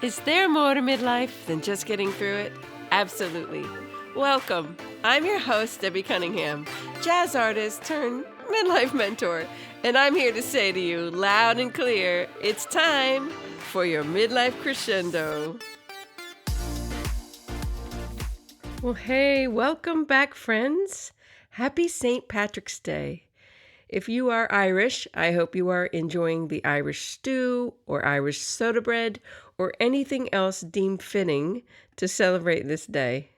Is there more to midlife than just getting through it? Absolutely. Welcome. I'm your host, Debbie Cunningham, jazz artist turned midlife mentor, and I'm here to say to you loud and clear, it's time for your midlife crescendo. Well, hey, welcome back, friends. Happy St. Patrick's Day. If you are Irish, I hope you are enjoying the Irish stew or Irish soda bread or anything else deemed fitting to celebrate this day.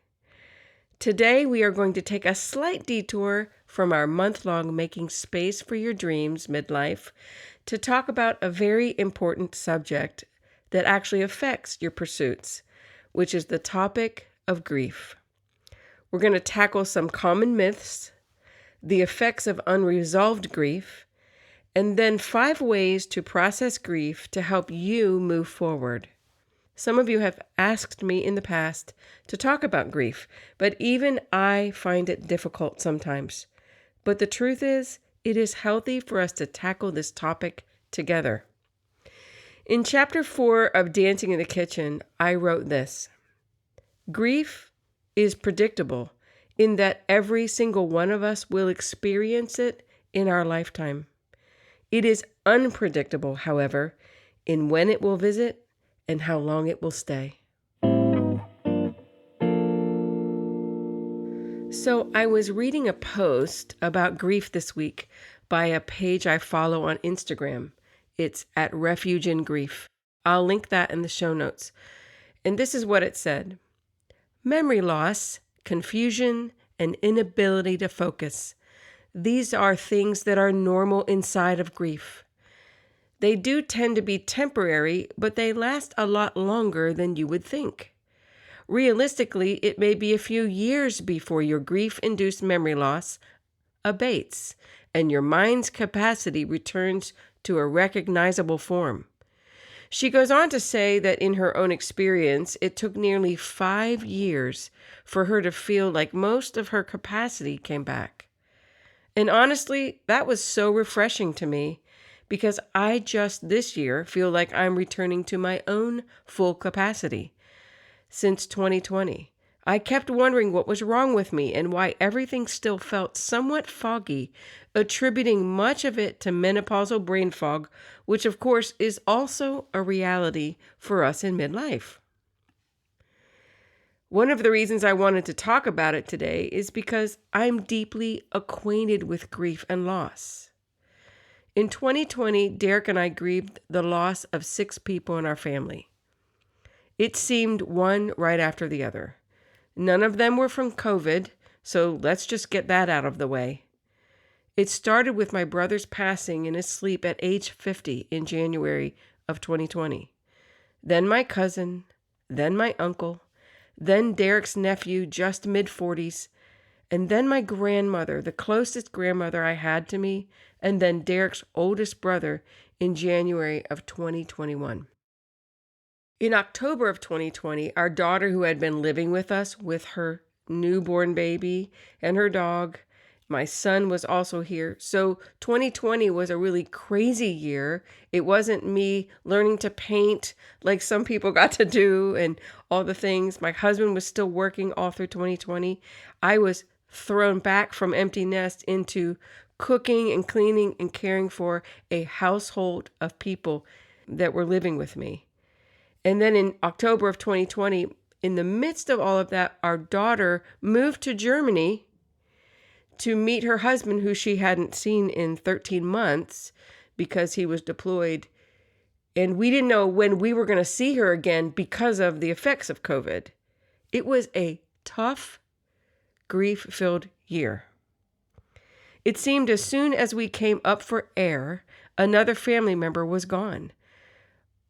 Today, we are going to take a slight detour from our month-long Making Space for Your Dreams midlife to talk about a very important subject that actually affects your pursuits, which is the topic of grief. We're going to tackle some common myths, the effects of unresolved grief, and then 5 ways to process grief to help you move forward. Some of you have asked me in the past to talk about grief, but even I find it difficult sometimes. But the truth is, it is healthy for us to tackle this topic together. In chapter 4 of Dancing in the Kitchen, I wrote this: grief is predictable in that every single one of us will experience it in our lifetime. It is unpredictable, however, in when it will visit and how long it will stay. So I was reading a post about grief this week by a page I follow on Instagram. It's at Refuge in Grief. I'll link that in the show notes. And this is what it said: memory loss, confusion, and inability to focus. These are things that are normal inside of grief. They do tend to be temporary, but they last a lot longer than you would think. Realistically, it may be a few years before your grief-induced memory loss abates and your mind's capacity returns to a recognizable form. She goes on to say that in her own experience, it took nearly 5 years for her to feel like most of her capacity came back. And honestly, that was so refreshing to me because I just this year feel like I'm returning to my own full capacity. Since 2020, I kept wondering what was wrong with me and why everything still felt somewhat foggy, attributing much of it to menopausal brain fog, which of course is also a reality for us in midlife. One of the reasons I wanted to talk about it today is because I'm deeply acquainted with grief and loss. In 2020, Derek and I grieved the loss of 6 people in our family. It seemed one right after the other. None of them were from COVID, so let's just get that out of the way. It started with my brother's passing in his sleep at age 50 in January of 2020. Then my cousin, then my uncle, then Derek's nephew, just mid-40s, and then my grandmother, the closest grandmother I had to me, and then Derek's oldest brother in January of 2021. In October of 2020, our daughter, who had been living with us with her newborn baby and her dog, my son was also here. So 2020 was a really crazy year. It wasn't me learning to paint like some people got to do and all the things. My husband was still working all through 2020. I was thrown back from empty nest into cooking and cleaning and caring for a household of people that were living with me. And then in October of 2020, in the midst of all of that, our daughter moved to Germany to meet her husband, who she hadn't seen in 13 months because he was deployed. And we didn't know when we were going to see her again because of the effects of COVID. It was a tough, grief-filled year. It seemed as soon as we came up for air, another family member was gone.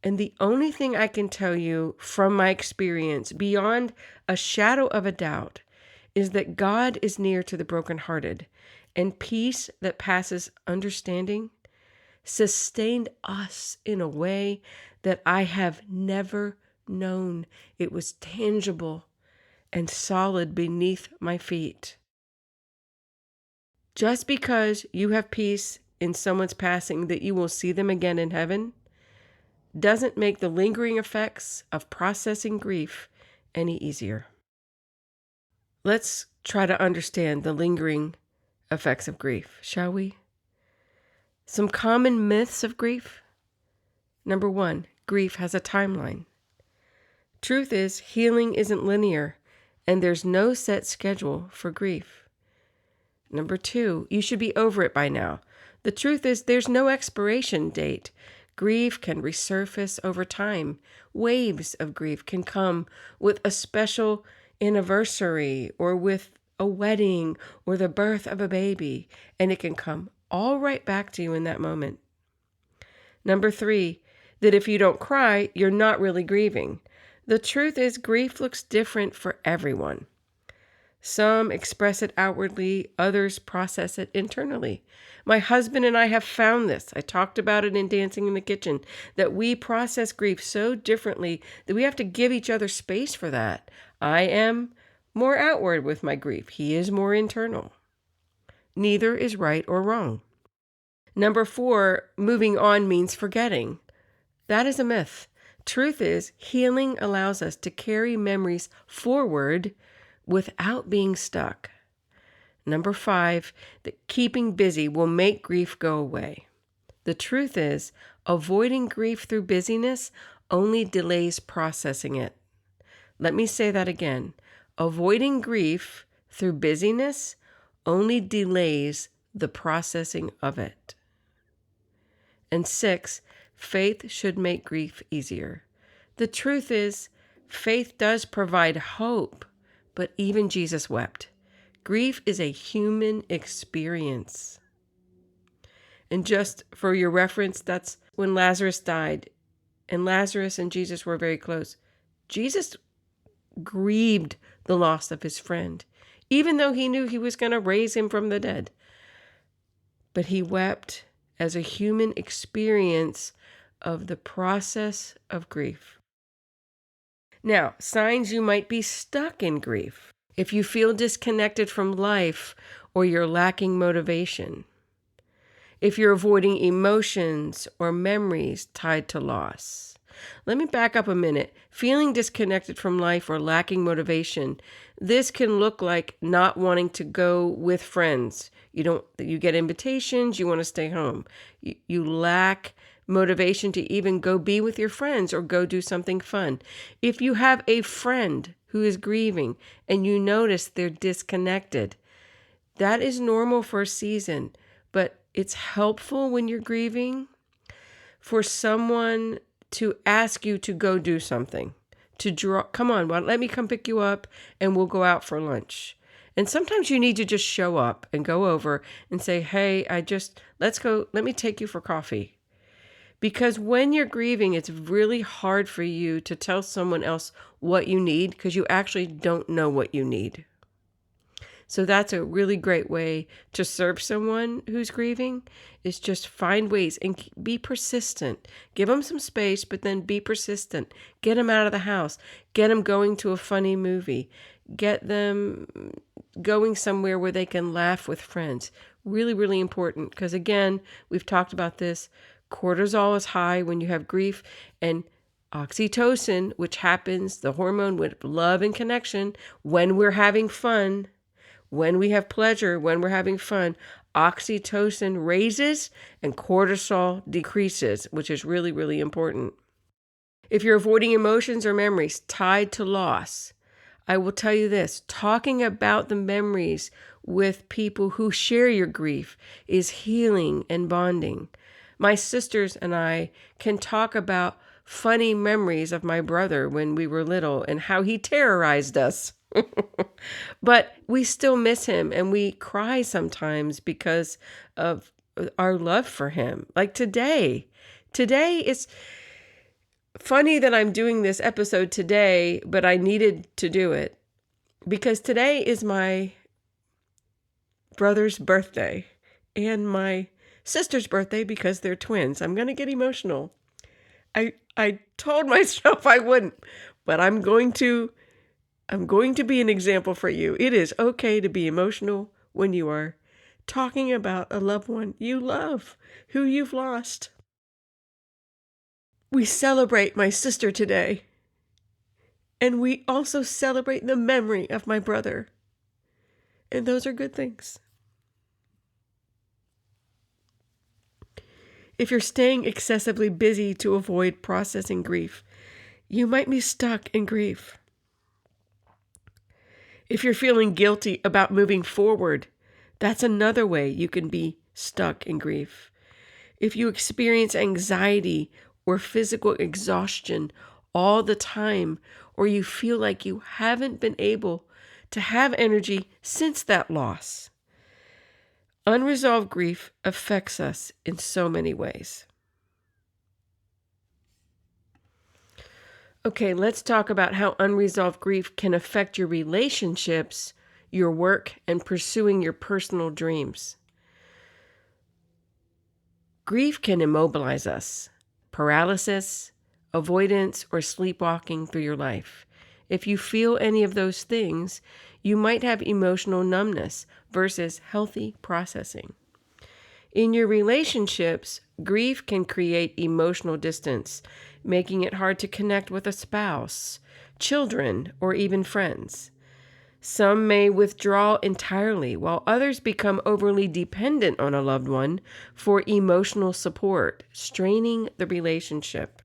And the only thing I can tell you from my experience, beyond a shadow of a doubt, is that God is near to the brokenhearted, and peace that passes understanding sustained us in a way that I have never known. It was tangible and solid beneath my feet. Just because you have peace in someone's passing that you will see them again in heaven doesn't make the lingering effects of processing grief any easier. Let's try to understand the lingering effects of grief, shall we? Some common myths of grief. Number 1, grief has a timeline. Truth is, healing isn't linear, and there's no set schedule for grief. Number 2, you should be over it by now. The truth is, there's no expiration date. Grief can resurface over time. Waves of grief can come with a special anniversary or with a wedding or the birth of a baby, and it can come all right back to you in that moment. Number 3, that if you don't cry, you're not really grieving. The truth is, grief looks different for everyone. Some express it outwardly, others process it internally. My husband and I have found this. I talked about it in Dancing in the Kitchen, that we process grief so differently that we have to give each other space for that. I am more outward with my grief. He is more internal. Neither is right or wrong. Number 4, moving on means forgetting. That is a myth. Truth is, healing allows us to carry memories forward without being stuck. Number 5, that keeping busy will make grief go away. The truth is, avoiding grief through busyness only delays processing it. Let me say that again. Avoiding grief through busyness only delays the processing of it. And 6, faith should make grief easier. The truth is, faith does provide hope, but even Jesus wept. Grief is a human experience. And just for your reference, that's when Lazarus died, and Lazarus and Jesus were very close. Jesus grieved the loss of his friend, even though he knew he was going to raise him from the dead. But he wept as a human experience of the process of grief. Now, signs you might be stuck in grief. If you feel disconnected from life or you're lacking motivation. If you're avoiding emotions or memories tied to loss. Let me back up a minute. Feeling disconnected from life or lacking motivation, this can look like not wanting to go with friends. You get invitations, you want to stay home. You lack motivation to even go be with your friends or go do something fun. If you have a friend who is grieving and you notice they're disconnected, that is normal for a season, but it's helpful when you're grieving for someone to ask you to go do something, come on, let me come pick you up and we'll go out for lunch. And sometimes you need to just show up and go over and say, hey, let's go, let me take you for coffee. Because when you're grieving, it's really hard for you to tell someone else what you need because you actually don't know what you need. So that's a really great way to serve someone who's grieving, is just find ways and be persistent. Give them some space, but then be persistent. Get them out of the house. Get them going to a funny movie. Get them going somewhere where they can laugh with friends. Really, really important because, again, we've talked about this. Cortisol is high when you have grief, and oxytocin, which happens, the hormone with love and connection, when we're having fun, when we have pleasure, when we're having fun, oxytocin raises and cortisol decreases, which is really, really important. If you're avoiding emotions or memories tied to loss, I will tell you this, talking about the memories with people who share your grief is healing and bonding. My sisters and I can talk about funny memories of my brother when we were little and how he terrorized us. But we still miss him and we cry sometimes because of our love for him. Like today is funny that I'm doing this episode today, but I needed to do it because today is my brother's birthday and my sister's birthday because they're twins. I'm going to get emotional. I told myself I wouldn't, but I'm going to be an example for you. It is okay to be emotional when you are talking about a loved one you love, who you've lost. We celebrate my sister today, and we also celebrate the memory of my brother. And those are good things. If you're staying excessively busy to avoid processing grief, you might be stuck in grief. If you're feeling guilty about moving forward, that's another way you can be stuck in grief. If you experience anxiety or physical exhaustion all the time, or you feel like you haven't been able to have energy since that loss, unresolved grief affects us in so many ways. Okay, let's talk about how unresolved grief can affect your relationships, your work, and pursuing your personal dreams. Grief can immobilize us, paralysis, avoidance, or sleepwalking through your life. If you feel any of those things, you might have emotional numbness versus healthy processing. In your relationships, grief can create emotional distance, making it hard to connect with a spouse, children, or even friends. Some may withdraw entirely, while others become overly dependent on a loved one for emotional support, straining the relationship.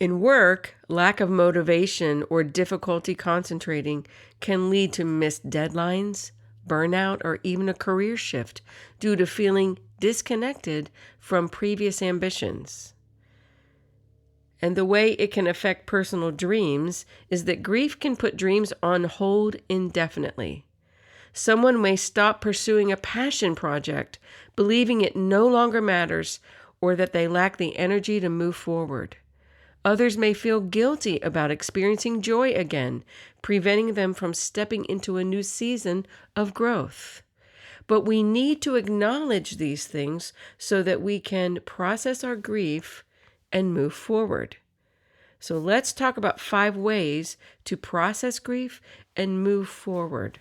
In work, lack of motivation or difficulty concentrating can lead to missed deadlines, burnout, or even a career shift due to feeling disconnected from previous ambitions. And the way it can affect personal dreams is that grief can put dreams on hold indefinitely. Someone may stop pursuing a passion project, believing it no longer matters or that they lack the energy to move forward. Others may feel guilty about experiencing joy again, preventing them from stepping into a new season of growth. But we need to acknowledge these things so that we can process our grief and move forward. So let's talk about 5 ways to process grief and move forward.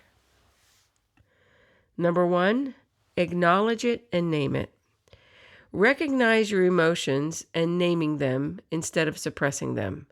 Number 1, acknowledge it and name it. Recognize your emotions and naming them instead of suppressing them.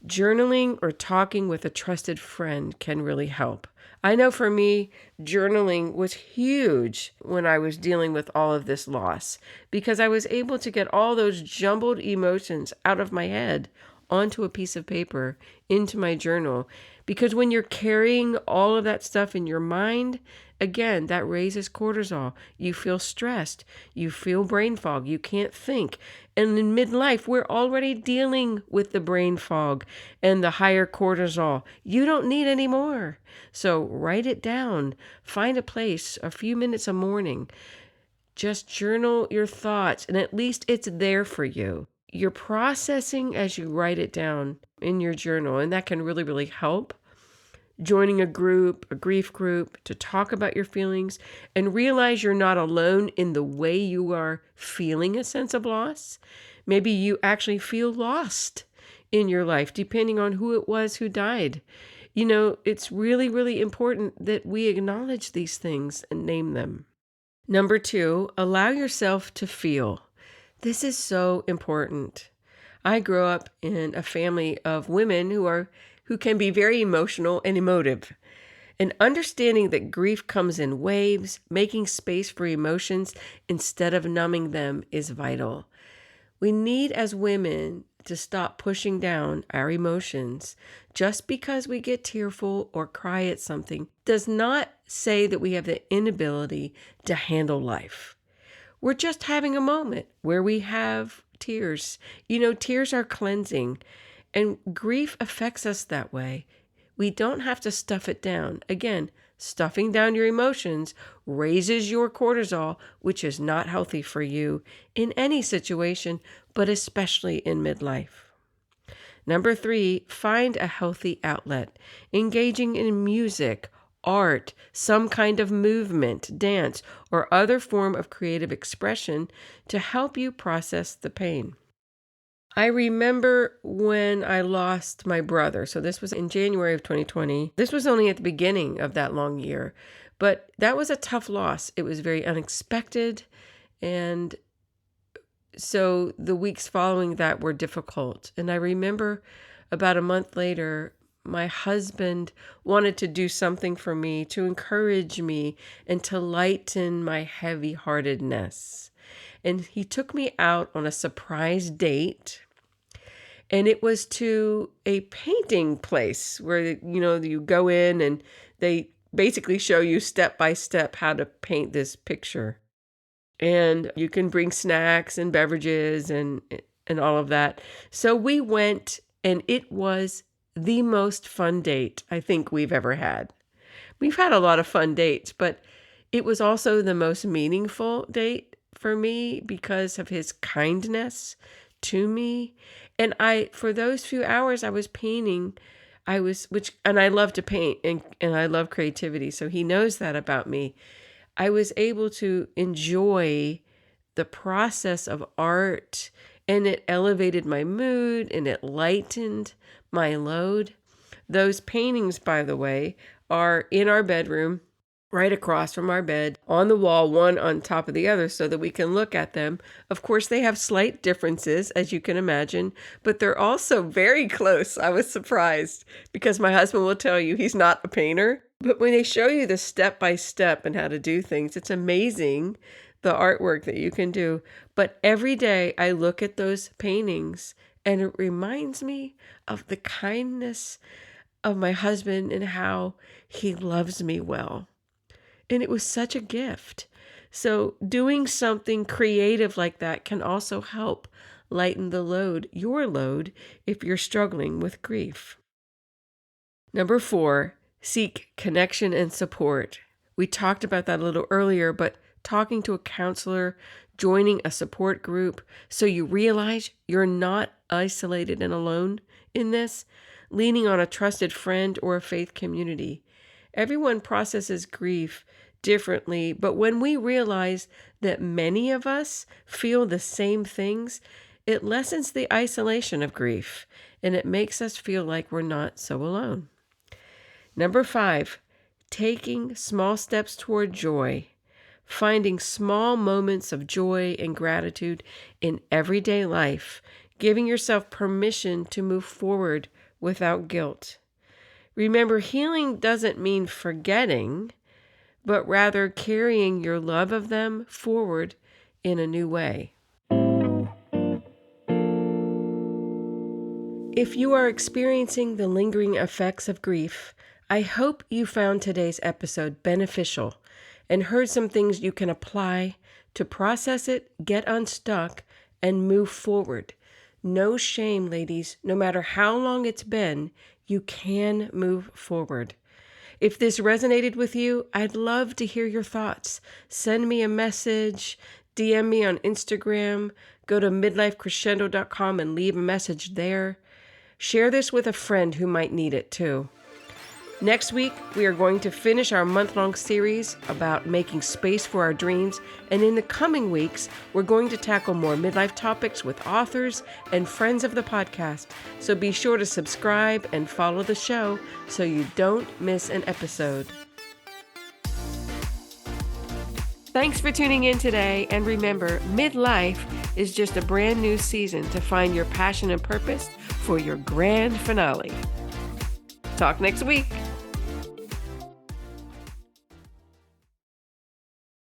Journaling or talking with a trusted friend can really help. I know for me, journaling was huge when I was dealing with all of this loss because I was able to get all those jumbled emotions out of my head onto a piece of paper into my journal. Because when you're carrying all of that stuff in your mind, again, that raises cortisol. You feel stressed. You feel brain fog. You can't think. And in midlife, we're already dealing with the brain fog and the higher cortisol. You don't need any more. So write it down. Find a place, a few minutes a morning. Just journal your thoughts, and at least it's there for you. You're processing as you write it down in your journal, and that can really, really help. Joining a group, a grief group, to talk about your feelings and realize you're not alone in the way you are feeling a sense of loss. Maybe you actually feel lost in your life, depending on who it was who died. You know, it's really, really important that we acknowledge these things and name them. Number 2, allow yourself to feel. This is so important. I grew up in a family of women who can be very emotional and emotive. And understanding that grief comes in waves, making space for emotions instead of numbing them is vital. We need, as women, to stop pushing down our emotions. Just because we get tearful or cry at something does not say that we have the inability to handle life. We're just having a moment where we have tears. You know, tears are cleansing, and grief affects us that way. We don't have to stuff it down. Again, stuffing down your emotions raises your cortisol, which is not healthy for you in any situation, but especially in midlife. Number 3, find a healthy outlet. Engaging in music, art, some kind of movement, dance, or other form of creative expression to help you process the pain. I remember when I lost my brother. So this was in January of 2020. This was only at the beginning of that long year, but that was a tough loss. It was very unexpected, and so the weeks following that were difficult. And I remember about a month later, my husband wanted to do something for me to encourage me and to lighten my heavy-heartedness. And he took me out on a surprise date. And it was to a painting place where, you go in and they basically show you step by step how to paint this picture. And you can bring snacks and beverages and all of that. So we went, and it was the most fun date I think we've ever had. We've had a lot of fun dates, but it was also the most meaningful date for me because of his kindness to me. And for those few hours I was painting, and I love to paint and I love creativity. So he knows that about me. I was able to enjoy the process of art, and it elevated my mood and it lightened my load. Those paintings, by the way, are in our bedroom, right across from our bed, on the wall, one on top of the other, so that we can look at them. Of course, they have slight differences, as you can imagine, but they're also very close. I was surprised because my husband will tell you he's not a painter, but when they show you the step by step and how to do things, it's amazing the artwork that you can do. But every day I look at those paintings and it reminds me of the kindness of my husband and how he loves me well. And it was such a gift. So doing something creative like that can also help lighten your load, if you're struggling with grief. Number 4, seek connection and support. We talked about that a little earlier, but talking to a counselor, joining a support group so you realize you're not isolated and alone in this, leaning on a trusted friend or a faith community. Everyone processes grief differently, but when we realize that many of us feel the same things, it lessens the isolation of grief, and it makes us feel like we're not so alone. Number 5, taking small steps toward joy. Finding small moments of joy and gratitude in everyday life, giving yourself permission to move forward without guilt. Remember, healing doesn't mean forgetting, but rather carrying your love of them forward in a new way. If you are experiencing the lingering effects of grief, I hope you found today's episode beneficial and heard some things you can apply to process it, get unstuck, and move forward. No shame, ladies. No matter how long it's been, you can move forward. If this resonated with you, I'd love to hear your thoughts. Send me a message, DM me on Instagram, go to midlifecrescendo.com and leave a message there. Share this with a friend who might need it too. Next week, we are going to finish our month-long series about making space for our dreams, and in the coming weeks, we're going to tackle more midlife topics with authors and friends of the podcast. So be sure to subscribe and follow the show so you don't miss an episode. Thanks for tuning in today, and remember, midlife is just a brand new season to find your passion and purpose for your grand finale. Talk next week.